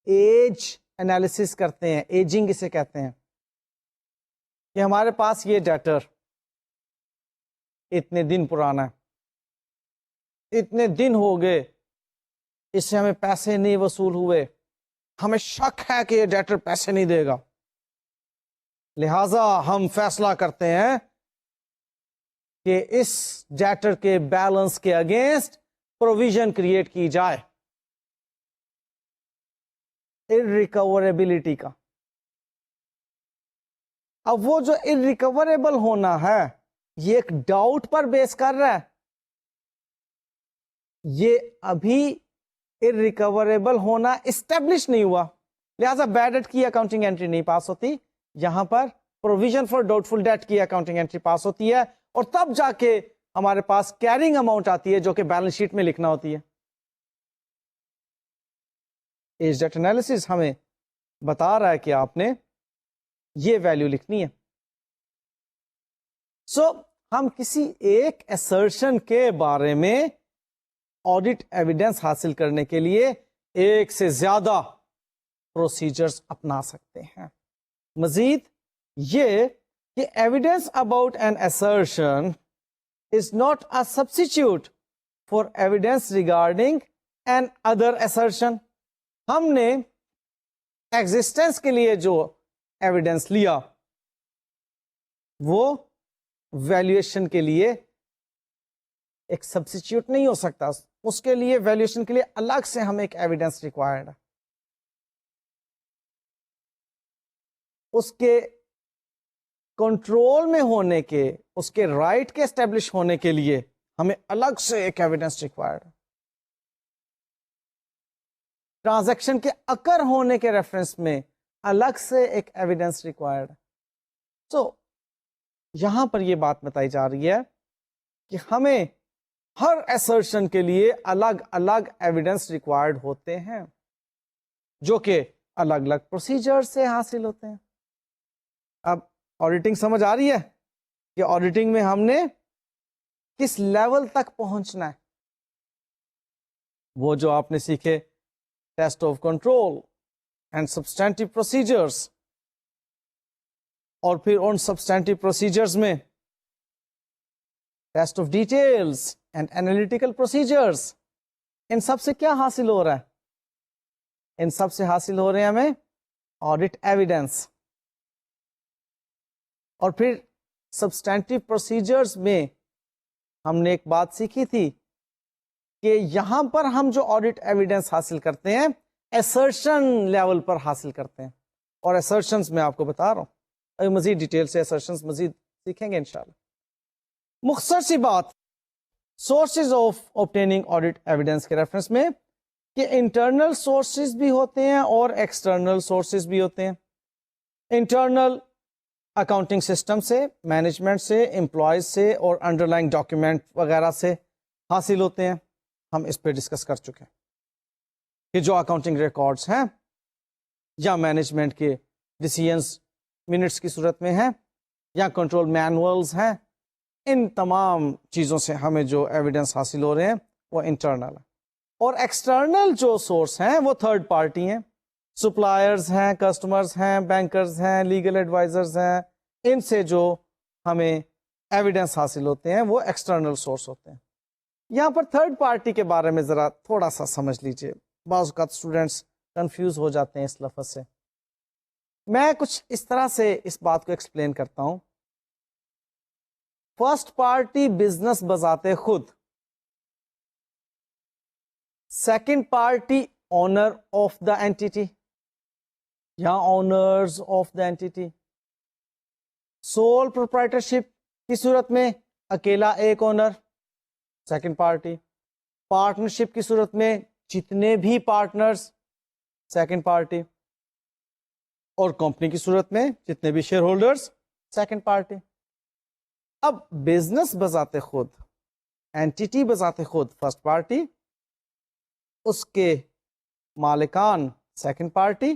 ایج انالیسس کرتے ہیں, ایجنگ اسے کہتے ہیں کہ ہمارے پاس یہ ڈیٹر اتنے دن پرانا ہے, اتنے دن ہو گئے اس سے ہمیں پیسے نہیں وصول ہوئے, ہمیں شک ہے کہ یہ ڈیٹر پیسے نہیں دے گا, لہذا ہم فیصلہ کرتے ہیں کہ اس ڈیٹر کے بیلنس کے اگینسٹ پروویژن کریٹ کی جائے irrecoverability کا. اب وہ جو irrecoverable ہونا ہے یہ ایک ڈاؤٹ پر بیس کر رہا ہے, یہ ابھی irrecoverable ہونا اسٹیبلش نہیں ہوا, لہذا بیڈ ڈیٹ کی اکاؤنٹنگ انٹری نہیں پاس ہوتی. یہاں پر provision for doubtful debt کی اکاؤنٹنگ انٹری پاس ہوتی ہے, اور تب جا کے ہمارے پاس کیرنگ اماؤنٹ آتی ہے جو کہ بیلنس شیٹ میں لکھنا ہوتی ہے. ایج ڈیٹ انالیسس ہمیں بتا رہا ہے کہ آپ نے یہ ویلیو لکھنی ہے. سو ہم کسی ایک assertion کے بارے میں آڈٹ ایویڈنس حاصل کرنے کے لیے ایک سے زیادہ پروسیجرز اپنا سکتے ہیں. مزید یہ کہ evidence about an assertion is not a substitute for evidence regarding an other assertion. ہم نے ایگزسٹنس کے لیے جو ایویڈنس لیا وہ ویلیویشن کے لیے ایک سبسٹیچیوٹ نہیں ہو سکتا, اس کے لیے ویلیویشن کے لیے الگ سے ہمیں ایک ایویڈنس ریکوائرڈ ہے. اس کے کنٹرول میں ہونے کے اس کے رائٹ کے اسٹیبلش ہونے کے لیے ہمیں الگ سے ایک ایویڈنس ریکوائرڈ. ٹرانزیکشن کے اکر ہونے کے ریفرنس میں الگ سے ایک ایویڈنس ریکوائرڈ. سو یہاں پر یہ بات بتائی جا رہی ہے کہ ہمیں ہر ایسرشن کے لیے الگ الگ ایویڈنس ریکوائرڈ ہوتے ہیں جو کہ الگ الگ پروسیجر سے حاصل ہوتے ہیں. اب آڈیٹنگ سمجھ آ رہی ہے کہ آڈیٹنگ میں ہم نے کس لیول تک پہنچنا ہے. وہ جو آپ نے سیکھے test of control and substantive procedures, اور پھر ان سبسٹینٹیو پروسیجرز میں test of details and analytical procedures, ان سب سے کیا حاصل ہو رہا ہے؟ ان سب سے حاصل ہو رہے ہیں ہمیں آڈٹ ایویڈنس. اور پھر سبسٹینٹیو پروسیجرز میں ہم نے ایک بات سیکھی تھی کہ یہاں پر ہم جو آڈٹ ایویڈنس حاصل کرتے ہیں ایسرشن لیول پر حاصل کرتے ہیں. اور ایسرشنز میں آپ کو بتا رہا ہوں، ابھی مزید ڈیٹیل سے ایسرشنز مزید سیکھیں گے انشاءاللہ. مختصر سی بات sources of obtaining audit evidence کے ریفرنس میں کہ انٹرنل سورسز بھی ہوتے ہیں اور ایکسٹرنل سورسز بھی ہوتے ہیں. انٹرنل اکاؤنٹنگ سسٹم سے، مینجمنٹ سے، امپلائیز سے اور انڈر لائن ڈاکیومنٹ وغیرہ سے حاصل ہوتے ہیں. ہم اس پہ ڈسکس کر چکے ہیں کہ جو اکاؤنٹنگ ریکارڈز ہیں یا مینجمنٹ کے ڈیسیژنز منٹس کی صورت میں ہیں یا کنٹرول مینولز ہیں، ان تمام چیزوں سے ہمیں جو ایویڈنس حاصل ہو رہے ہیں وہ انٹرنل ہے. اور ایکسٹرنل جو سورس ہیں وہ تھرڈ پارٹی ہیں، سپلائرز ہیں، کسٹمرز ہیں، بینکرز ہیں، لیگل ایڈوائزرز ہیں. ان سے جو ہمیں ایویڈنس حاصل ہوتے ہیں وہ ایکسٹرنل سورس ہوتے ہیں. یہاں پر تھرڈ پارٹی کے بارے میں ذرا تھوڑا سا سمجھ لیجئے، بعض اوقات اسٹوڈینٹس کنفیوز ہو جاتے ہیں اس لفظ سے. میں کچھ اس طرح سے اس بات کو ایکسپلین کرتا ہوں. فرسٹ پارٹی بزنس بذات خود، second party owner of the entity یا owners of the entity. Sole proprietorship کی صورت میں اکیلا ایک اونر، سیکنڈ پارٹی. پارٹنرشپ کی صورت میں جتنے بھی پارٹنرز، سیکنڈ پارٹی. اور کمپنی کی صورت میں جتنے بھی شیئر ہولڈرز، سیکنڈ پارٹی. اب بزنس بذات خود، اینٹی بذات خود فرسٹ پارٹی، اس کے مالکان سیکنڈ پارٹی،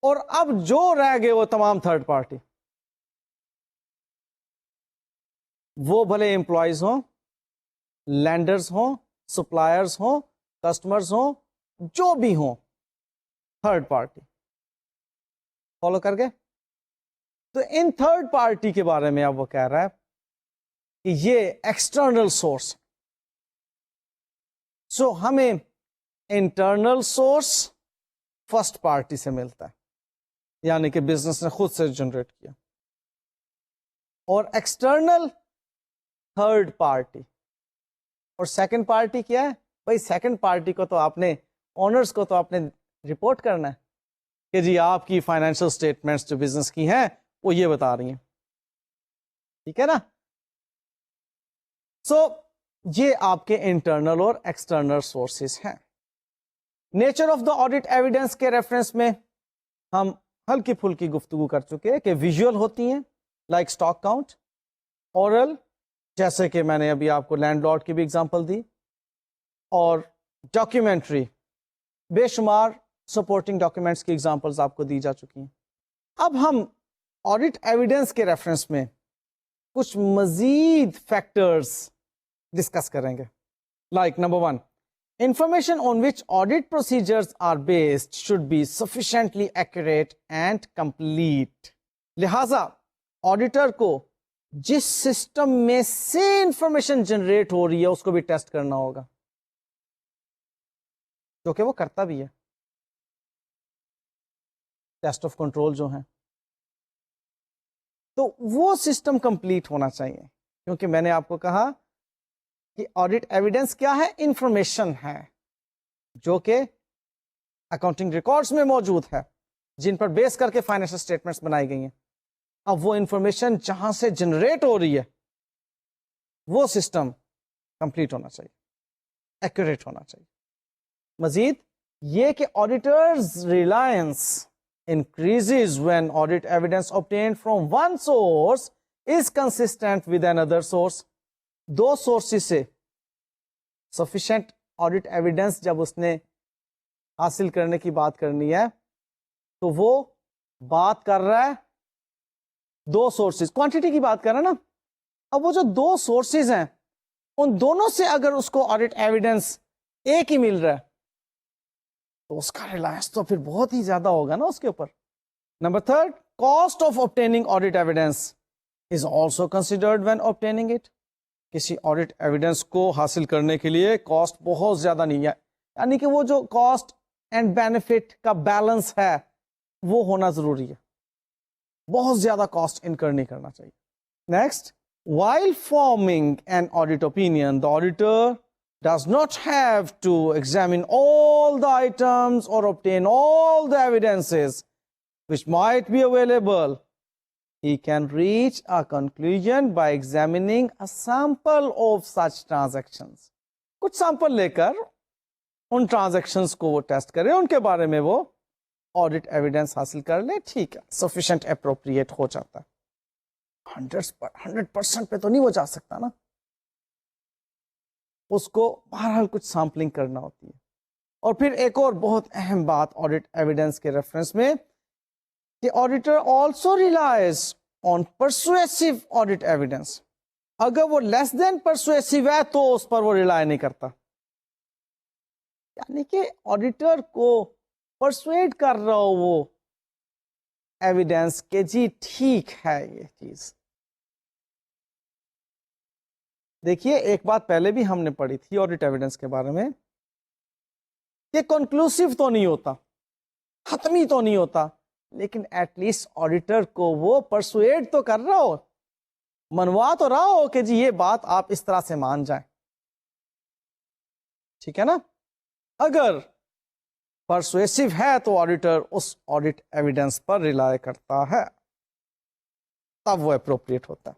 اور اب جو رہ گئے وہ تمام تھرڈ پارٹی. وہ بھلے امپلائیز ہوں، لینڈرز ہوں، سپلائرز ہوں، کسٹمرز ہوں، جو بھی ہوں، تھرڈ پارٹی. فالو کر گئے؟ تو ان تھرڈ پارٹی کے بارے میں اب وہ کہہ رہا ہے کہ یہ ایکسٹرنل سورس. سو ہمیں انٹرنل سورس فرسٹ پارٹی سے ملتا ہے، یعنی کہ بزنس نے خود سے جنریٹ کیا، اور ایکسٹرنل تھرڈ پارٹی. اور سیکنڈ پارٹی کیا ہے؟ بھائی سیکنڈ پارٹی کو تو آپ نے، اونرز کو تو آپ نے رپورٹ کرنا ہے کہ جی آپ کی فائنینشیل اسٹیٹمنٹس جو بزنس کی ہیں وہ یہ بتا رہی ہیں. ٹھیک ہے نا؟ سو یہ آپ کے انٹرنل اور ایکسٹرنل سورسز ہیں. Nature of the audit evidence کے ریفرنس میں ہم ہلکی پھلکی گفتگو کر چکے کہ ویژول ہوتی ہیں لائک اسٹاک کاؤنٹ، اورل جیسے کہ میں نے ابھی آپ کو لینڈ لارڈ کی بھی اگزامپل دی، اور ڈاکیومنٹری بے شمار سپورٹنگ ڈاکیومنٹس کی اگزامپلز آپ کو دی جا چکی ہیں. اب ہم آڈٹ ایویڈنس کے ریفرنس میں کچھ مزید فیکٹرز ڈسکس کریں گے. Like number 1، information on which audit procedures are based should be sufficiently accurate and complete. لہذا آڈیٹر کو جس سسٹم میں سے انفارمیشن جنریٹ ہو رہی ہے اس کو بھی ٹیسٹ کرنا ہوگا، کیونکہ وہ کرتا بھی ہے. ٹیسٹ آف کنٹرول جو ہیں، تو وہ سسٹم کمپلیٹ ہونا چاہیے. کیونکہ میں نے آپ کو کہا کہ آڈٹ ایویڈنس کیا ہے؟ انفارمیشن ہے جو کہ اکاؤنٹنگ ریکارڈز میں موجود ہے، جن پر بیس کر کے فائنینشل اسٹیٹمنٹس بنائی گئی ہیں. اب وہ انفارمیشن جہاں سے جنریٹ ہو رہی ہے وہ سسٹم کمپلیٹ ہونا چاہیے, ایکوریٹ ہونا چاہیے. مزید یہ کہ auditors Reliance increases when audit evidence obtained from one source is consistent with another source. دو سورسز سے sufficient audit evidence جب اس نے حاصل کرنے کی بات کرنی ہے تو وہ بات کر رہا ہے دو سورسز, کوانٹٹی کی بات کر رہا ہے نا. اب وہ جو دو سورسز ہیں ان دونوں سے اگر اس کو آڈٹ ایویڈنس ایک ہی مل رہا ہے تو اس کا ریلائنس تو پھر بہت ہی زیادہ ہوگا نا اس کے اوپر. Number third, cost of obtaining audit evidence is also considered when obtaining it. کسی آڈٹ ایویڈنس کو حاصل کرنے کے لیے کاسٹ بہت زیادہ نہیں ہے, یعنی کہ وہ جو کاسٹ اینڈ بینیفٹ کا بیلنس ہے وہ ہونا ضروری ہے, بہت زیادہ کاسٹ انکر نہیں کرنا چاہیے. Next, while forming an audit opinion, the auditor does not have to examine all the items or obtain all the evidences which might be available. He can reach a conclusion by examining a sample of such transactions. کچھ sample لے کر ان transactions کو وہ test کرے, ان کے بارے میں وہ آڈٹ ایویڈنس حاصل کر لے, ٹھیک ہے, سفیشینٹ اپروپریٹ ہو جاتا ہے. 100% پہ تو نہیں وہ جا سکتا نا, اس کو بہرحال کچھ سیمپلنگ کرنا ہوتی ہے. اور پھر ایک اور بہت اہم بات آڈٹ ایویڈنس کے ریفرنس میں کہ auditor also relies on persuasive audit evidence. اگر وہ لیس دین پرسویسو ہے تو اس پر وہ ریلائی نہیں کرتا, یعنی کہ آڈیٹر کو پرسویڈ کر رہا ہو وہ ایویڈنس کہ جی ٹھیک ہے یہ چیز. دیکھیے ایک بات پہلے بھی ہم نے پڑھی تھی آڈٹ ایویڈنس کے بارے میں کہ کنکلوسیو تو نہیں ہوتا, حتمی تو نہیں ہوتا, لیکن ایٹ لیسٹ آڈیٹر کو وہ پرسویڈ تو کر رہا ہو, منوا تو رہا ہو کہ جی یہ بات آپ اس طرح سے مان جائیں, ٹھیک ہے نا. اگر پرسویسو ہے تو آڈیٹر اس آڈٹ ایویڈنس پر ریلائی کرتا ہے, تب وہ اپروپریٹ ہوتا ہے.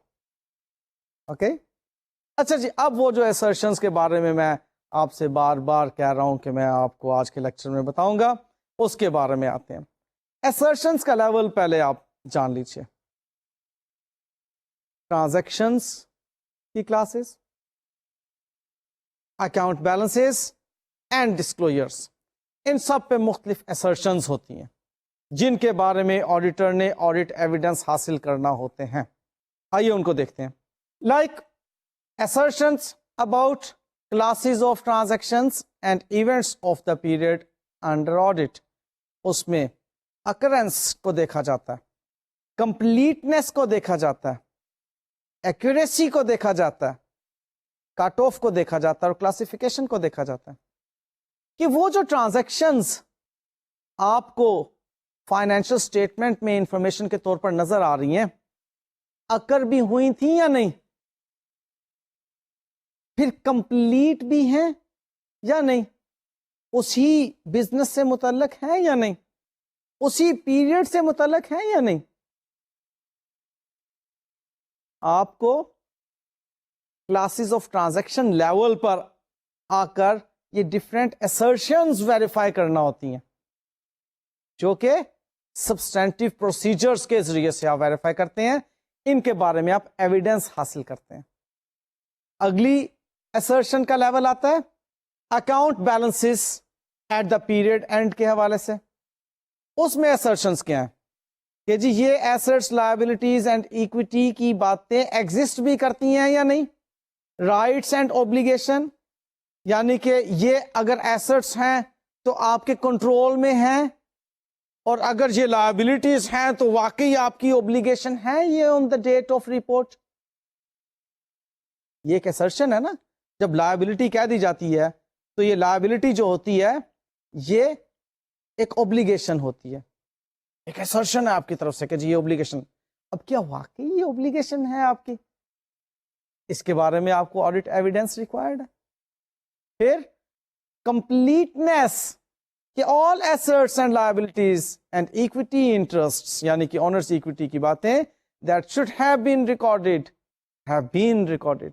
اوکے اچھا جی, اب وہ جو assertions کے بارے میں آپ سے بار بار کہہ رہا ہوں کہ میں آپ کو آج کے لیکچر میں بتاؤں گا, اس کے بارے میں آتے ہیں. assertions کا لیول پہلے آپ جان لیجئے. ٹرانزیکشنز کی classes, account balances and disclosures, ان سب پہ مختلف assertions ہوتی ہیں جن کے بارے میں آڈیٹر نے آڈٹ ایویڈنس حاصل کرنا ہوتے ہیں. آئیے ان کو دیکھتے ہیں. Like assertions about classes of transactions and events of the period under audit. اس میں occurrence کو دیکھا جاتا ہے, completeness کو دیکھا جاتا ہے, accuracy کو دیکھا جاتا ہے, cut off کو دیکھا جاتا ہے, اور classification کو دیکھا جاتا ہے کہ وہ جو ٹرانزیکشنز آپ کو فائنینشل اسٹیٹمنٹ میں انفارمیشن کے طور پر نظر آ رہی ہیں اکر بھی ہوئی تھیں یا نہیں, پھر کمپلیٹ بھی ہیں یا نہیں, اسی بزنس سے متعلق ہے یا نہیں, اسی پیریڈ سے متعلق ہے یا نہیں. آپ کو کلاسز آف ٹرانزیکشن لیول پر آ کر یہ ڈفرینٹ assertions ویریفائی کرنا ہوتی ہیں جو کہ سبسٹینٹیو پروسیجرز کے ذریعے سے آپ ویریفائی کرتے ہیں, ان کے بارے میں آپ ایویڈنس حاصل کرتے ہیں. اگلی assertion کا لیول آتا ہے account balances at the period end کے حوالے سے. اس میں assertions کیا ہیں کہ جی یہ ایسٹس, لائبلٹیز اینڈ ایکویٹی کی باتیں ایگزسٹ بھی کرتی ہیں یا نہیں, رائٹس اینڈ اوبلیگیشن, یعنی کہ یہ اگر ایسٹس ہیں تو آپ کے کنٹرول میں ہیں, اور اگر یہ لائبلٹیز ہیں تو واقعی آپ کی اوبلیگیشن ہے یہ آن دا ڈیٹ آف رپورٹ. یہ ایک assertion ہے نا, جب لائبلٹی کہہ دی جاتی ہے تو یہ لائبلٹی جو ہوتی ہے یہ ایک اوبلیگیشن ہوتی ہے, ایک assertion ہے آپ کی طرف سے کہ جی یہ اوبلیگیشن. اب کیا واقعی یہ اوبلیگیشن ہے آپ کی, اس کے بارے میں آپ کو آڈٹ ایویڈنس ریکوائرڈ ہے. پھر کمپلیٹنیس کہ all assets and liabilities and equity interests, یعنی کہ اونرز ایکویٹی کی باتیں that should have been recorded have been recorded.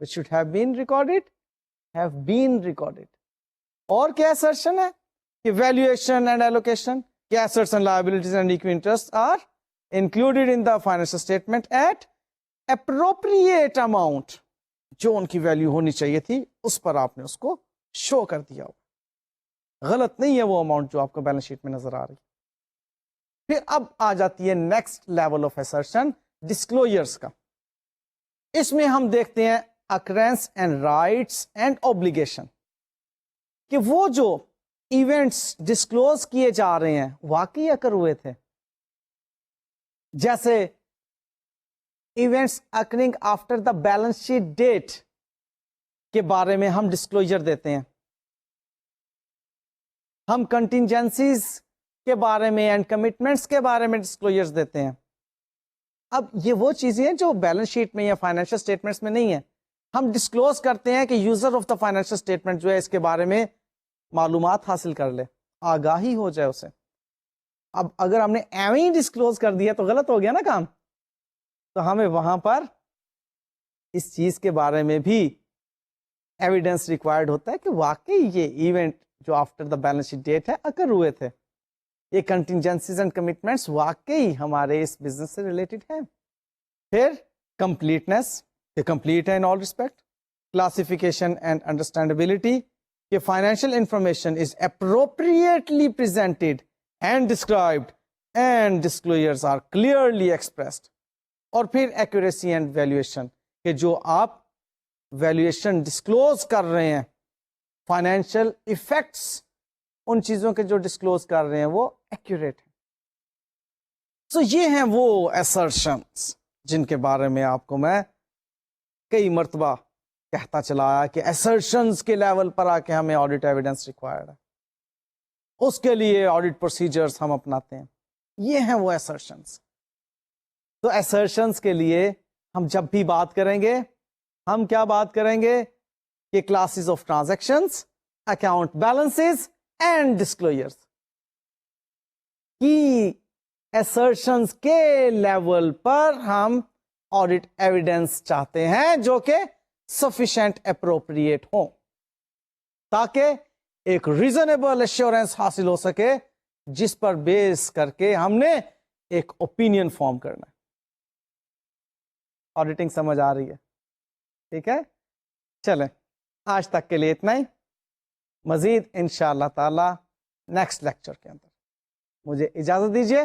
Which should have been recorded have been recorded. اور کیا assertion ہے کہ valuation and allocation, کہ assets and liabilities and equity interests are included in the financial statement at appropriate amount. جو ان کی value ہونی چاہیے تھی اس پر آپ نے اس کو شو کر دیا ہو. غلط نہیں ہے وہ اماؤنٹ جو آپ کو بیلنس شیٹ میں نظر آ رہی. پھر اب آ جاتی ہے next level of assertion, disclosures کا. اس میں ہم دیکھتے ہیں occurrence and rights and obligation, کہ وہ جو ایونٹس ڈسکلوز کیے جا رہے ہیں واقعی اکر ہوئے تھے. جیسے events occurring after the balance sheet date کے بارے میں ہم ڈسکلوجر دیتے ہیں. ہم کنٹینجنسیز کے بارے میں اینڈ کمٹمنٹس کے بارے میں ڈسکلوجرز دیتے ہیں. اب یہ وہ چیزیں ہیں جو بیلنس شیٹ میں یا فائنینشیل اسٹیٹمنٹس میں نہیں ہیں. ہم ڈسکلوز کرتے ہیں کہ user of the financial statement جو ہے اس کے بارے میں معلومات حاصل کر لے, آگاہی ہو جائے اسے. اب اگر ہم نے ایویں ہی ڈسکلوز کر دیا تو غلط ہو گیا نا کام. تو ہمیں وہاں پر اس چیز کے بارے میں بھی ایویڈنس ریکوائرڈ ہوتا ہے کہ واقعی یہ ایونٹ جو after the balance sheet date ہے اکر ہوئے تھے, یہ کنٹینجنسیز اینڈ کمٹمنٹس واقعی ہمارے اس بزنس سے ریلیٹڈ ہیں. پھر کمپلیٹنس, کہ کمپلیٹ ہے in all respect. Classification and understandability, کہ financial information is appropriately presented and described and disclosures are clearly expressed. اور پھر ایکوریسی اینڈ ویلیویشن, کہ جو آپ ویلیویشن ڈسکلوز کر رہے ہیں, فائنینشیل ایفیکٹس ان چیزوں کے جو ڈسکلوز کر رہے ہیں وہ ایکوریٹ ہیں. سو یہ ہیں وہ assertions جن کے بارے میں آپ کو میں کئی مرتبہ کہتا چلا آیا کہ assertions کے لیول پر آ کے ہمیں آڈٹ ایویڈنس ریکوائرڈ ہے, اس کے لیے آڈٹ پروسیجرز ہم اپناتے ہیں. یہ ہیں وہ assertions. تو assertions کے لیے ہم جب بھی بات کریں گے ہم کیا بات کریں گے کہ classes of transactions, account balances and disclosures کی assertions کے لیول پر ہم آڈٹ ایویڈنس چاہتے ہیں جو کہ سفیشینٹ اپروپریٹ ہوں, تاکہ ایک ریزنیبل ایشورنس حاصل ہو سکے جس پر بیس کر کے ہم نے ایک اوپینین فارم کرنا ہے. آڈیٹنگ سمجھ آ رہی ہے؟ ٹھیک ہے, چلیں آج تک کے لیے اتنا ہی. مزید انشاءاللہ تعالی نیکسٹ لیکچر کے اندر. مجھے اجازت دیجیے.